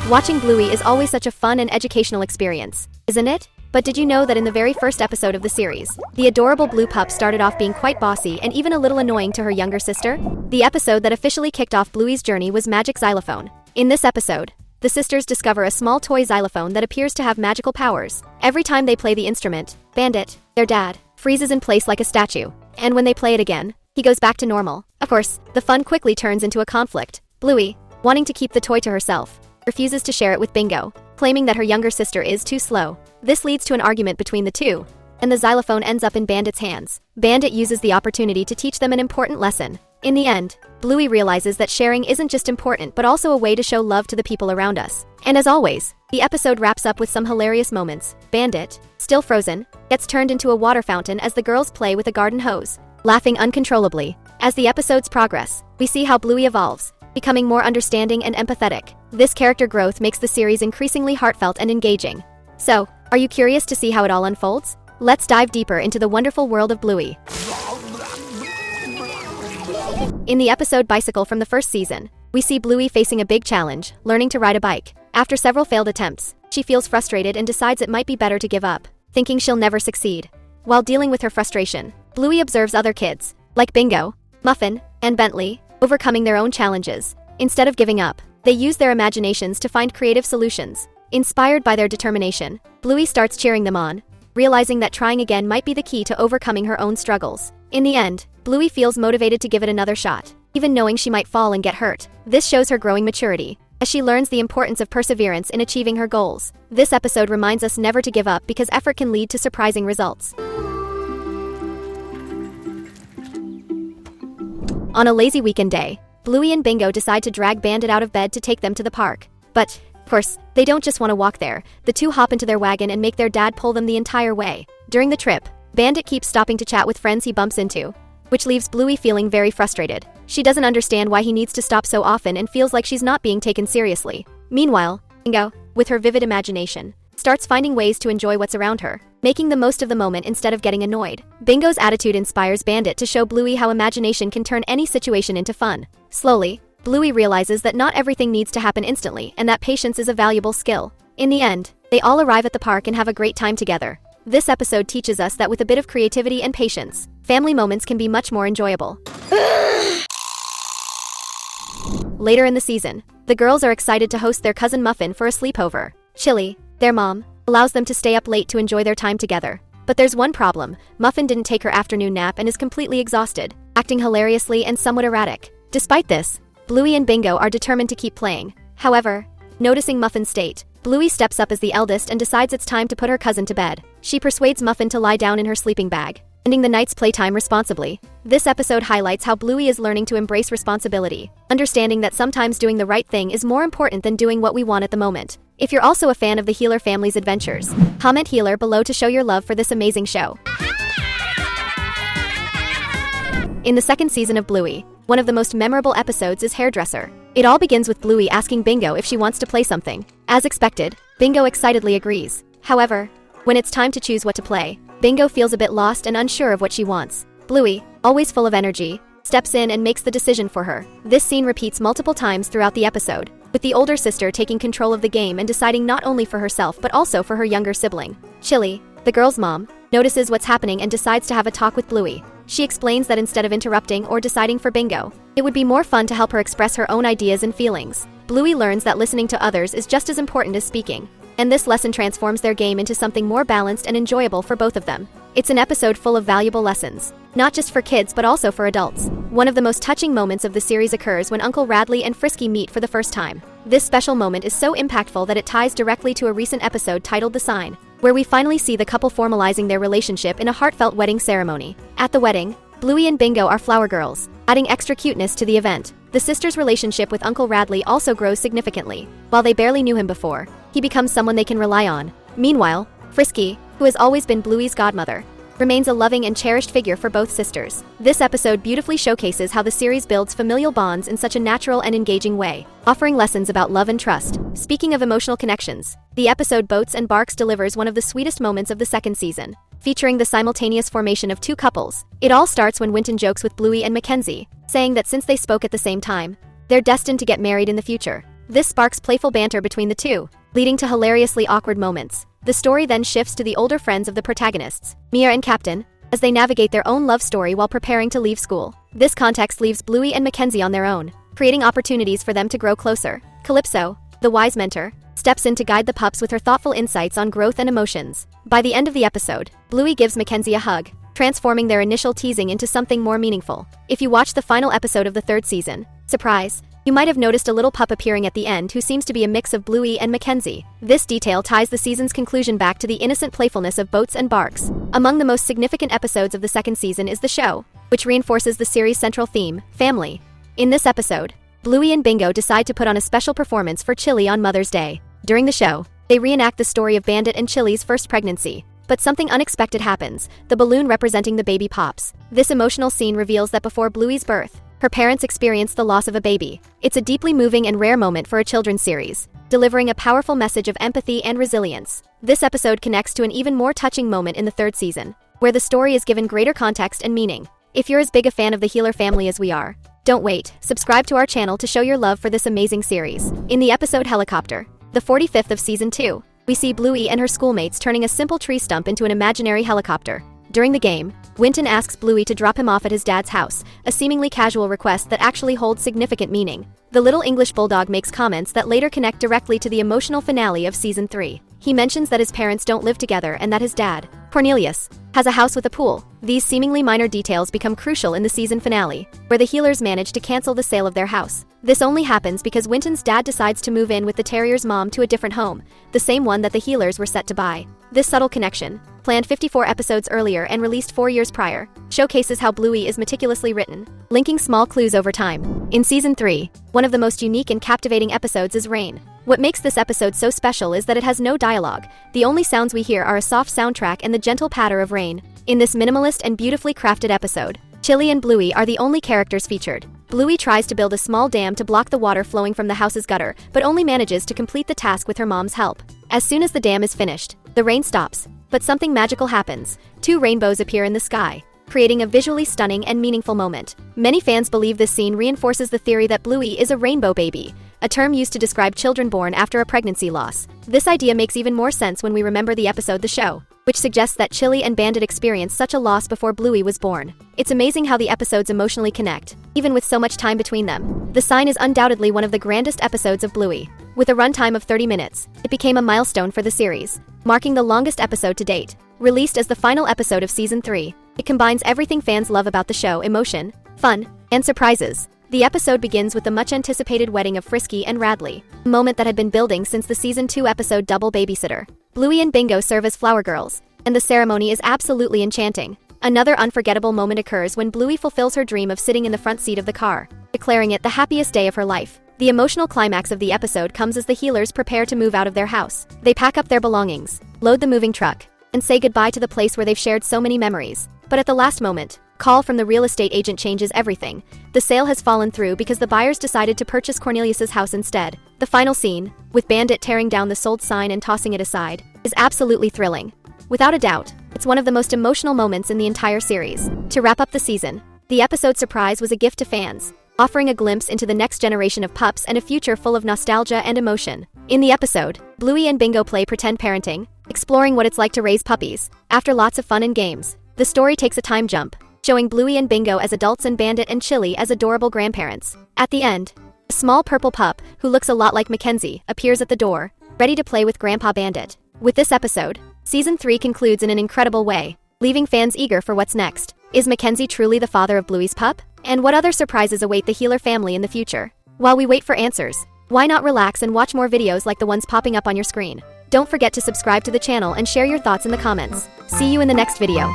Watching Bluey is always such a fun and educational experience, isn't it? But did you know that in the very first episode of the series, the adorable blue pup started off being quite bossy and even a little annoying to her younger sister? The episode that officially kicked off Bluey's journey was Magic Xylophone. In this episode, the sisters discover a small toy xylophone that appears to have magical powers. Every time they play the instrument, Bandit, their dad, freezes in place like a statue. And when they play it again, he goes back to normal. Of course, the fun quickly turns into a conflict. Bluey, wanting to keep the toy to herself, refuses to share it with Bingo, claiming that her younger sister is too slow. This leads to an argument between the two, and the xylophone ends up in Bandit's hands. Bandit uses the opportunity to teach them an important lesson. In the end, Bluey realizes that sharing isn't just important but also a way to show love to the people around us. And as always, the episode wraps up with some hilarious moments. Bandit, still frozen, gets turned into a water fountain as the girls play with a garden hose, laughing uncontrollably. As the episodes progress, we see how Bluey evolves, becoming more understanding and empathetic. This character growth makes the series increasingly heartfelt and engaging. So, are you curious to see how it all unfolds? Let's dive deeper into the wonderful world of Bluey. In the episode Bicycle from the first season, we see Bluey facing a big challenge, learning to ride a bike. After several failed attempts, she feels frustrated and decides it might be better to give up, thinking she'll never succeed. While dealing with her frustration, Bluey observes other kids, like Bingo, Muffin, and Bentley, overcoming their own challenges. Instead of giving up, they use their imaginations to find creative solutions. Inspired by their determination, Bluey starts cheering them on, realizing that trying again might be the key to overcoming her own struggles. In the end, Bluey feels motivated to give it another shot, even knowing she might fall and get hurt. This shows her growing maturity, as she learns the importance of perseverance in achieving her goals. This episode reminds us never to give up because effort can lead to surprising results. On a lazy weekend day, Bluey and Bingo decide to drag Bandit out of bed to take them to the park. But, of course, they don't just want to walk there. The two hop into their wagon and make their dad pull them the entire way. During the trip, Bandit keeps stopping to chat with friends he bumps into, which leaves Bluey feeling very frustrated. She doesn't understand why he needs to stop so often and feels like she's not being taken seriously. Meanwhile, Bingo, with her vivid imagination, starts finding ways to enjoy what's around her, making the most of the moment instead of getting annoyed. Bingo's attitude inspires Bandit to show Bluey how imagination can turn any situation into fun. Slowly, Bluey realizes that not everything needs to happen instantly and that patience is a valuable skill. In the end, they all arrive at the park and have a great time together. This episode teaches us that with a bit of creativity and patience, family moments can be much more enjoyable. Later in the season, the girls are excited to host their cousin Muffin for a sleepover. Chili, their mom, allows them to stay up late to enjoy their time together. But there's one problem. Muffin didn't take her afternoon nap and is completely exhausted, acting hilariously and somewhat erratic. Despite this, Bluey and Bingo are determined to keep playing. However, noticing Muffin's state, Bluey steps up as the eldest and decides it's time to put her cousin to bed. She persuades Muffin to lie down in her sleeping bag, ending the night's playtime responsibly. This episode highlights how Bluey is learning to embrace responsibility, understanding that sometimes doing the right thing is more important than doing what we want at the moment. If you're also a fan of the Healer family's adventures, comment Healer below to show your love for this amazing show. In the second season of Bluey, one of the most memorable episodes is Hairdresser. It all begins with Bluey asking Bingo if she wants to play something. As expected, Bingo excitedly agrees. However, when it's time to choose what to play, Bingo feels a bit lost and unsure of what she wants. Bluey, always full of energy, steps in and makes the decision for her. This scene repeats multiple times throughout the episode, with the older sister taking control of the game and deciding not only for herself but also for her younger sibling. Chili, the girl's mom, notices what's happening and decides to have a talk with Bluey. She explains that instead of interrupting or deciding for Bingo, it would be more fun to help her express her own ideas and feelings. Bluey learns that listening to others is just as important as speaking, and this lesson transforms their game into something more balanced and enjoyable for both of them. It's an episode full of valuable lessons, not just for kids but also for adults. One of the most touching moments of the series occurs when Uncle Radley and Frisky meet for the first time. This special moment is so impactful that it ties directly to a recent episode titled The Sign, where we finally see the couple formalizing their relationship in a heartfelt wedding ceremony. At the wedding, Bluey and Bingo are flower girls, adding extra cuteness to the event. The sisters' relationship with Uncle Radley also grows significantly. While they barely knew him before, he becomes someone they can rely on. Meanwhile, Frisky, who has always been Bluey's godmother, remains a loving and cherished figure for both sisters. This episode beautifully showcases how the series builds familial bonds in such a natural and engaging way, offering lessons about love and trust. Speaking of emotional connections, the episode Boats and Barks delivers one of the sweetest moments of the second season, featuring the simultaneous formation of two couples. It all starts when Winton jokes with Bluey and Mackenzie, saying that since they spoke at the same time, they're destined to get married in the future. This sparks playful banter between the two, leading to hilariously awkward moments. The story then shifts to the older friends of the protagonists, Mia and Captain, as they navigate their own love story while preparing to leave school. This context leaves Bluey and Mackenzie on their own, creating opportunities for them to grow closer. Calypso, the wise mentor, steps in to guide the pups with her thoughtful insights on growth and emotions. By the end of the episode, Bluey gives Mackenzie a hug, transforming their initial teasing into something more meaningful. If you watch the final episode of the third season, surprise, you might have noticed a little pup appearing at the end who seems to be a mix of Bluey and Mackenzie. This detail ties the season's conclusion back to the innocent playfulness of Boats and Barks. Among the most significant episodes of the second season is the show, which reinforces the series' central theme, family. In this episode, Bluey and Bingo decide to put on a special performance for Chili on Mother's Day. During the show, they reenact the story of Bandit and Chili's first pregnancy. But something unexpected happens, the balloon representing the baby pops. This emotional scene reveals that before Bluey's birth, her parents experienced the loss of a baby. It's a deeply moving and rare moment for a children's series, delivering a powerful message of empathy and resilience. This episode connects to an even more touching moment in the third season, where the story is given greater context and meaning. If you're as big a fan of the Healer family as we are, don't wait, subscribe to our channel to show your love for this amazing series. In the episode Helicopter, the 45th of Season 2, we see Bluey and her schoolmates turning a simple tree stump into an imaginary helicopter. During the game, Winton asks Bluey to drop him off at his dad's house, a seemingly casual request that actually holds significant meaning. The little English bulldog makes comments that later connect directly to the emotional finale of Season 3. He mentions that his parents don't live together and that his dad, Cornelius, has a house with a pool. These seemingly minor details become crucial in the season finale, where the Healers manage to cancel the sale of their house. This only happens because Winton's dad decides to move in with the terrier's mom to a different home, the same one that the Healers were set to buy. This subtle connection, planned 54 episodes earlier and released 4 years prior, showcases how Bluey is meticulously written, linking small clues over time. In Season 3, one of the most unique and captivating episodes is Rain. What makes this episode so special is that it has no dialogue. The only sounds we hear are a soft soundtrack and the gentle patter of rain. In this minimalist and beautifully crafted episode, Chili and Bluey are the only characters featured. Bluey tries to build a small dam to block the water flowing from the house's gutter, but only manages to complete the task with her mom's help. As soon as the dam is finished, the rain stops, but something magical happens. 2 rainbows appear in the sky, creating a visually stunning and meaningful moment. Many fans believe this scene reinforces the theory that Bluey is a rainbow baby, a term used to describe children born after a pregnancy loss. This idea makes even more sense when we remember the episode The Show, which suggests that Chili and Bandit experienced such a loss before Bluey was born. It's amazing how the episodes emotionally connect, even with so much time between them. The Sign is undoubtedly one of the grandest episodes of Bluey. With a runtime of 30 minutes, it became a milestone for the series, marking the longest episode to date. Released as the final episode of Season 3, it combines everything fans love about the show: emotion, fun, and surprises. The episode begins with the much-anticipated wedding of Frisky and Radley, a moment that had been building since the Season 2 episode Double Babysitter. Bluey and Bingo serve as flower girls, and the ceremony is absolutely enchanting. Another unforgettable moment occurs when Bluey fulfills her dream of sitting in the front seat of the car, declaring it the happiest day of her life. The emotional climax of the episode comes as the Healers prepare to move out of their house. They pack up their belongings, load the moving truck, and say goodbye to the place where they've shared so many memories. But at the last moment, call from the real estate agent changes everything. The sale has fallen through because the buyers decided to purchase Cornelius's house instead. The final scene, with Bandit tearing down the sold sign and tossing it aside, is absolutely thrilling. Without a doubt, it's one of the most emotional moments in the entire series. To wrap up the season, the episode surprise was a gift to fans, offering a glimpse into the next generation of pups and a future full of nostalgia and emotion. In the episode, Bluey and Bingo play pretend parenting, exploring what it's like to raise puppies. After lots of fun and games, the story takes a time jump, showing Bluey and Bingo as adults and Bandit and Chili as adorable grandparents. At the end, a small purple pup, who looks a lot like Mackenzie, appears at the door, ready to play with Grandpa Bandit. With this episode, Season 3 concludes in an incredible way, leaving fans eager for what's next. Is Mackenzie truly the father of Bluey's pup? And what other surprises await the Healer family in the future? While we wait for answers, why not relax and watch more videos like the ones popping up on your screen? Don't forget to subscribe to the channel and share your thoughts in the comments. See you in the next video.